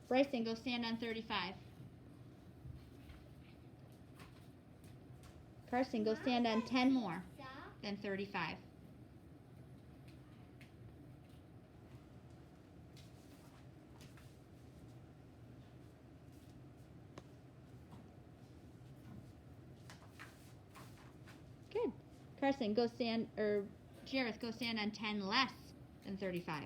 Bryson, go stand on 35. Carson, go stand on 10 more than 35. Good. Carson, go stand, or Jareth, go stand on 10 less than 35.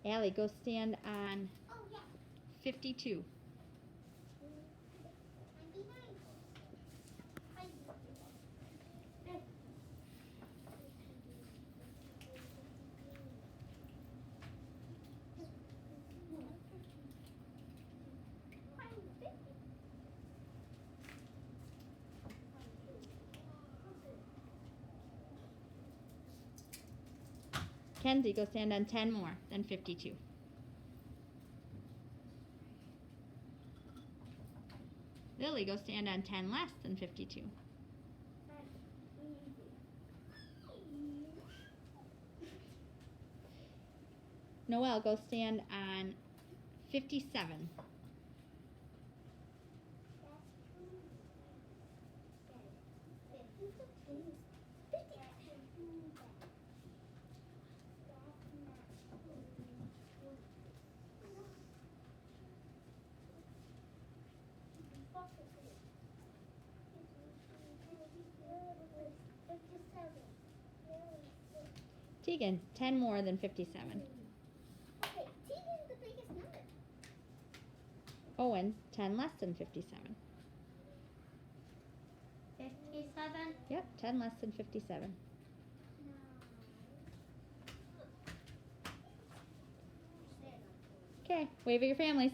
Allie, go stand on 52. Kenzie, go stand on 10 more than 52. Lily, go stand on 10 less than 52. Noelle, go stand on 57. Tegan, 10 more than 57. Okay, Tegan's the biggest number. Owen, 10 less than 57. 57? Yep, 10 less than 57. Okay, wave at your families.